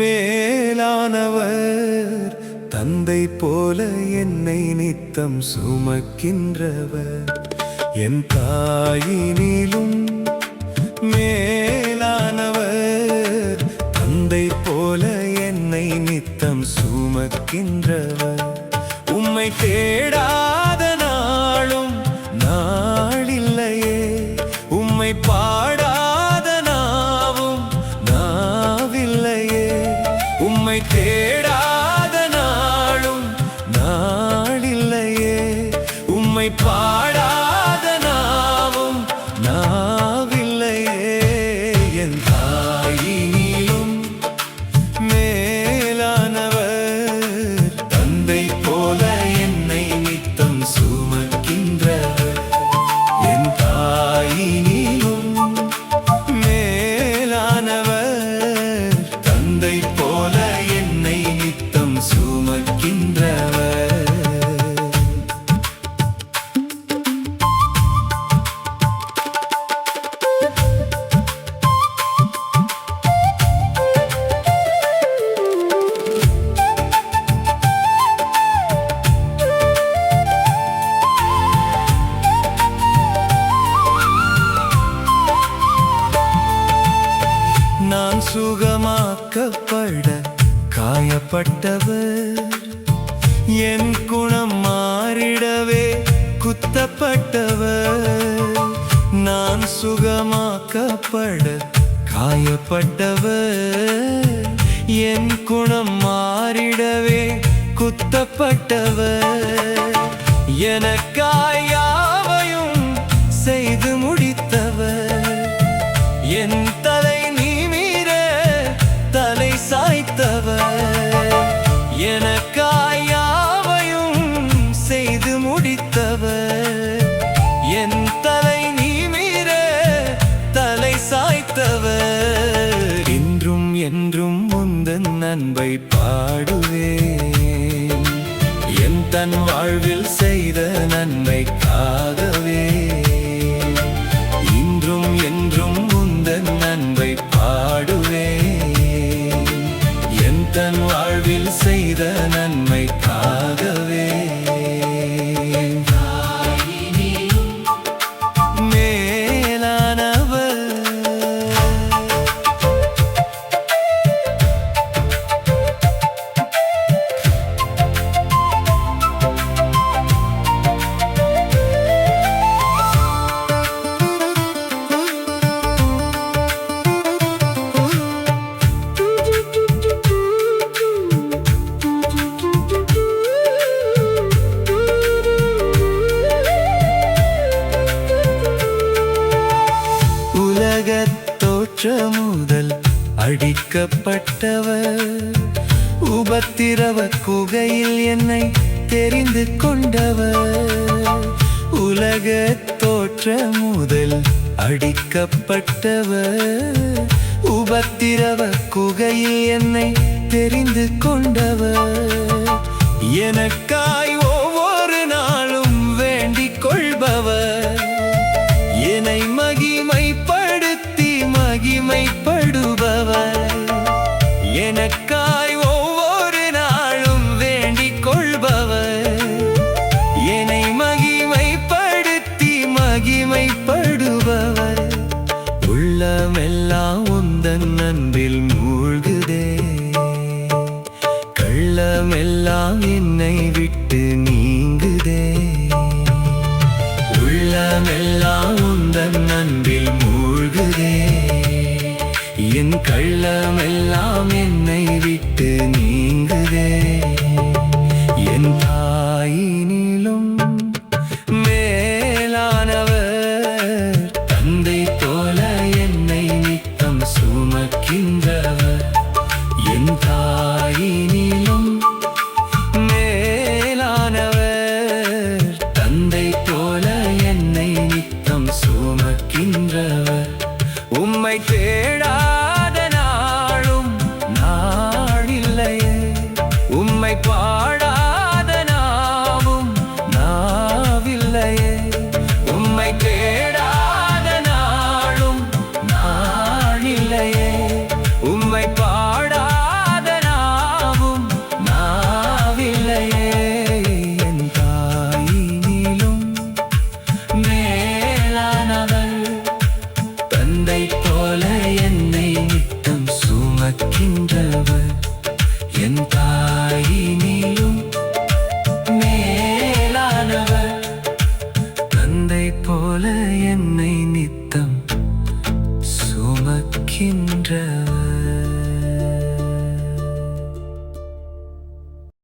மேலானவர் தந்தை போல என்னை நித்தம் சுமக்கின்றவர் என் தாயினிலும் மேலானவர் தந்தை போல என்னை நித்தம் சுமக்கின்றவர் உம்மை தேடாத நாளும் நாளில்லையே உம்மை பாடாத நாவும் நாவில்லையே உம்மை தேடாத நாளும் நாளில்லையே உம்மை பாடாத நாவும் நாவில்லையே என் தாயினிலும் மேலானவர் தந்தை போல என்னை நித்தம் சுமக்கின்றவர் என் தாயினிலும் மேலானவர் தந்தை போல என்னை நித்தம் சுமக்கின்றவர் நான் சுகமாக்கப்பட காயப்பட்டவர் என் குணம் மாறிடவே குத்தப்பட்டவர் நான் சுகமாக்கப்பட காயப்பட்டவர் என் குணம் மாறிடவே குத்தப்பட்டவர் எனக்காய் யாவையும் செய்து முடித்தவர் என் தலை சாய்த்தவர் எனக்காய் யாவையும் செய்து முடித்தவர் என் தலை நிமிர தலை சாய்த்தவர் இன்றும் என்றும் உந்தன் அன்பை பாடுவேன் என் தன் வாழ்வில் செய்த நன்மைக்காகவே இன்றும் என்றும் உந்தன் அன்பை பாடுவேன் தன் வாழ்வில் செய்த நன்மைக்காகவே மேலானவர் முதல் அடிக்கப்பட்டவர் உபத்திரவ குகையில் என்னை தெரிந்து கொண்டவர் உலக தோற்ற முதல் அடிக்கப்பட்டவர் உபத்திரவ குகையில் என்னை தெரிந்து கொண்டவர் எனக்காய் ஒவ்வொரு நாளும் வேண்டிக் கொள்பவர் என்னை மகிமைப்படுபவர் எனக்காய் ஒவ்வொரு நாளும் வேண்டிக் கொள்பவர் என்னை மகிமைப்படுபவர் உள்ளமெல்லாம் உந்தன் அன்பில் மூழ்குதே கள்ளமெல்லாம் என்னை விட்டு நீங்குதே உள்ளமெல்லாம் உந்தன் அன்பில் மூழ்குதே என் கள்ளமெல்லாம் என்னை விட்டு நீங்குதே என் தாயினிலும் மேலானவர் தந்தை போல என்னை நித்தம் சுமக்கின்றவர் என் தாயினிலும் மேலானவர் தந்தை போல என்னை நித்தம் சுமக்கின்றவர் உம்மை தேடாத நாளும் நான் தாயே